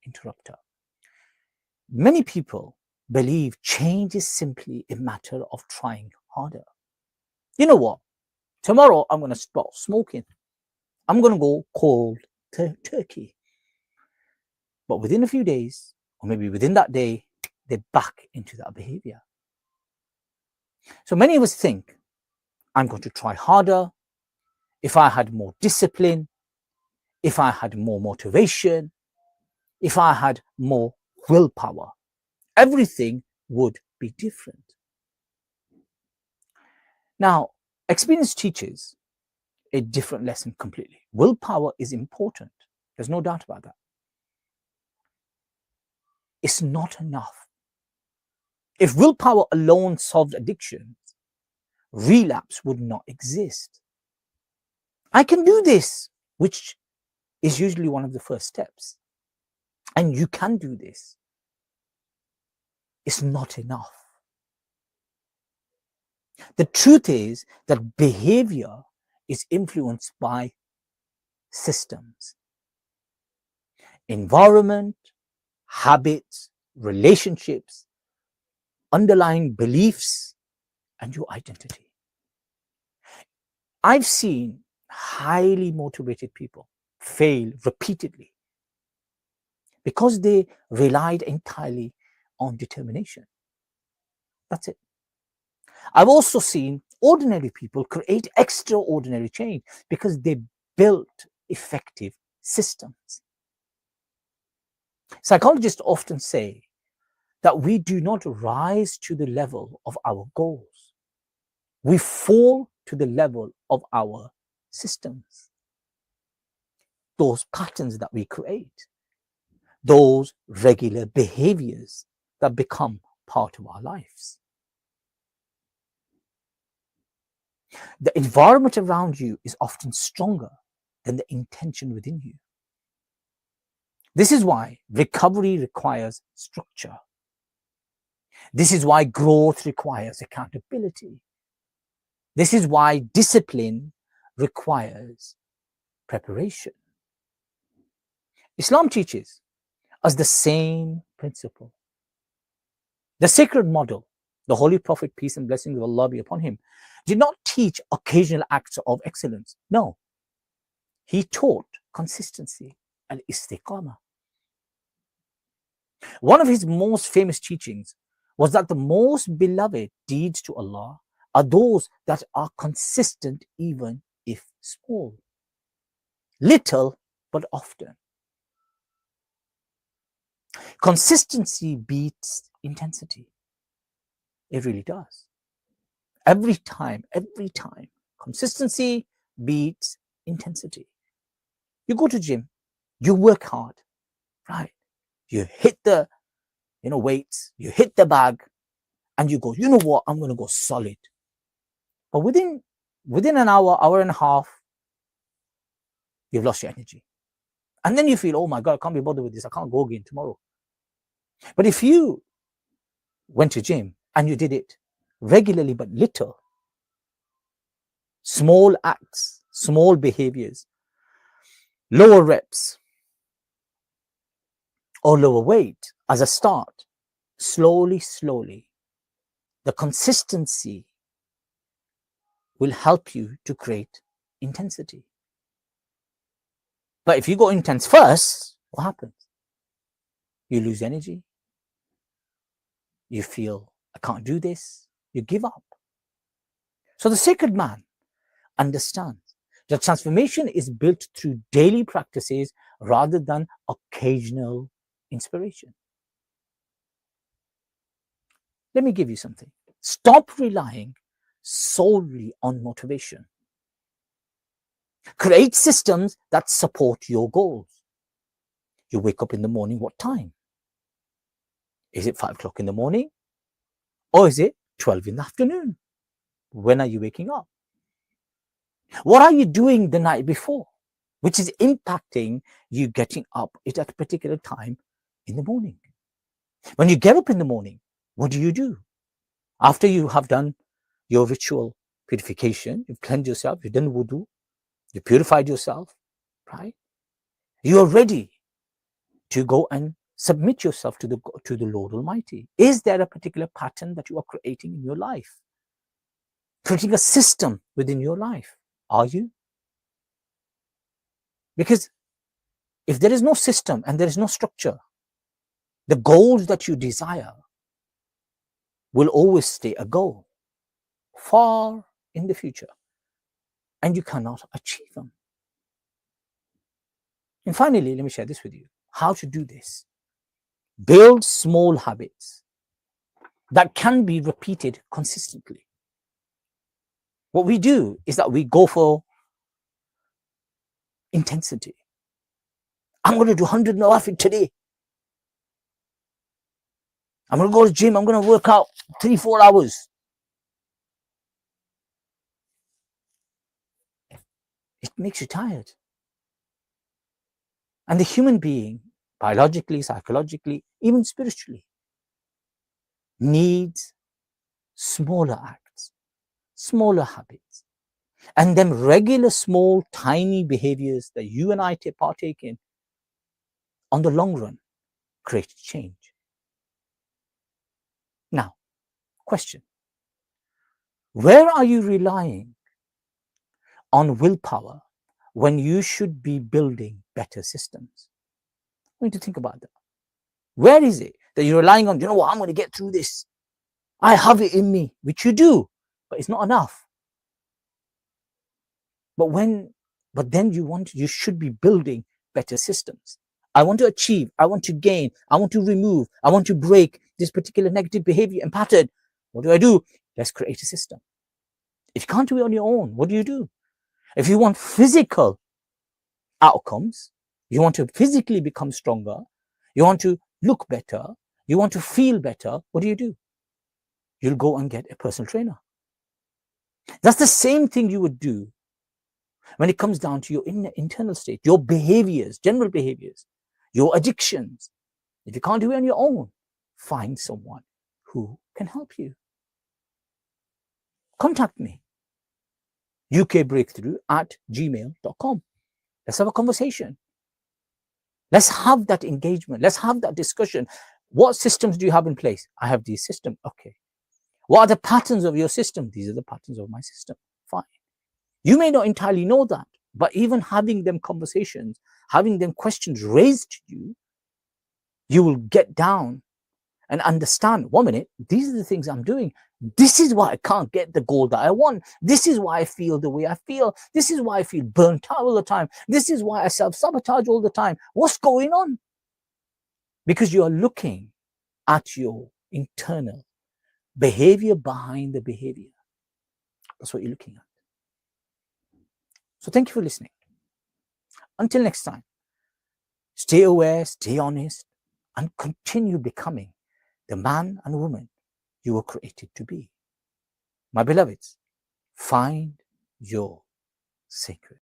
interrupter. Many people believe change is simply a matter of trying harder. You know what? Tomorrow I'm going to stop smoking. I'm going to go cold turkey. But within a few days, or maybe within that day, they're back into that behavior. So many of us think, I'm going to try harder. If I had more discipline, if I had more motivation, if I had more willpower, everything would be different. Now, experience teaches a different lesson completely. Willpower is important. There's no doubt about that. It's not enough. If willpower alone solved addictions, relapse would not exist. I can do this, which is usually one of the first steps. And you can do this. It's not enough. The truth is that behavior is influenced by systems, environment, habits, relationships, underlying beliefs, and your identity. I've seen highly motivated people fail repeatedly because they relied entirely on determination. That's it. I've also seen ordinary people create extraordinary change because they built effective systems. Psychologists often say that we do not rise to the level of our goals. We fall to the level of our systems. Those patterns that we create, those regular behaviors that become part of our lives. The environment around you is often stronger than the intention within you. This is why recovery requires structure. This is why growth requires accountability. This is why discipline requires preparation. Islam teaches us the same principle. The sacred model, the Holy Prophet, peace and blessings of Allah be upon him, did not teach occasional acts of excellence. No, he taught consistency and istiqamah. One of his most famous teachings was that the most beloved deeds to Allah are those that are consistent even if small, little but often. Consistency beats intensity. It really does. Every time, consistency beats intensity. You go to gym, you work hard, right? You hit the weights, you hit the bag, and you go, you know what, I'm going to go solid. But within an hour and a half, you've lost your energy. And then you feel, oh my God, I can't be bothered with this. I can't go again tomorrow. But if you went to gym and you did it regularly but little, small acts, small behaviors, lower reps or lower weight as a start, slowly, the consistency will help you to create intensity. But if you go intense first, what happens? You lose energy. You feel, I can't do this. You give up. So the sacred man understands that transformation is built through daily practices rather than occasional inspiration. Let me give you something. Stop relying solely on motivation. Create systems that support your goals. You wake up in the morning, what time? Is it 5 o'clock in the morning? Or is it 12 in the afternoon? When are you waking up? What are you doing the night before, which is impacting you getting up at a particular time in the morning? When you get up in the morning, what do? After you have done your ritual purification, you've cleansed yourself, you've done wudu, you purified yourself, right? You are ready to go and submit yourself to the Lord Almighty. Is there a particular pattern that you are creating in your life? Creating a system within your life. Are you? Because if there is no system and there is no structure, the goals that you desire will always stay a goal far in the future, and you cannot achieve them. And finally, let me share this with you. How to do this. Build small habits that can be repeated consistently. What we do is that we go for intensity. I'm going to do 100 nawafil today. I'm going to go to the gym. I'm going to work out 3-4 hours. It makes you tired. And the human being, biologically, psychologically, even spiritually, needs smaller acts, smaller habits, and them regular, small, tiny behaviors that you and I partake in, on the long run, create change. Now, question. Where are you relying on willpower when you should be building better systems? I need to think about that. Where is it that you're relying on, you know what, I'm going to get through this. I have it in me, which you do, but it's not enough. But then you should be building better systems. I want to achieve, I want to gain, I want to remove, I want to break this particular negative behavior and pattern. What do? Let's create a system. If you can't do it on your own, what do? If you want physical outcomes, you want to physically become stronger, you want to look better, you want to feel better, what do? You'll go and get a personal trainer. That's the same thing you would do when it comes down to your internal state, your behaviors, general behaviors, your addictions. If you can't do it on your own, find someone who can help you. Contact me, ukbreakthrough@gmail.com. Let's have a conversation. Let's have that engagement. Let's have that discussion. What systems do you have in place? I have these systems. Okay. What are the patterns of your system? These are the patterns of my system. Fine. You may not entirely know that, but even having them conversations, having them questions raised to you, you will get down and understand, 1 minute, these are the things I'm doing. This is why I can't get the goal that I want. This is why I feel the way I feel. This is why I feel burnt out all the time. This is why I self-sabotage all the time. What's going on? Because you are looking at your internal behavior behind the behavior. That's what you're looking at. So thank you for listening. Until next time, stay aware, stay honest, and continue becoming the man and woman you were created to be. My beloveds, find your sacred.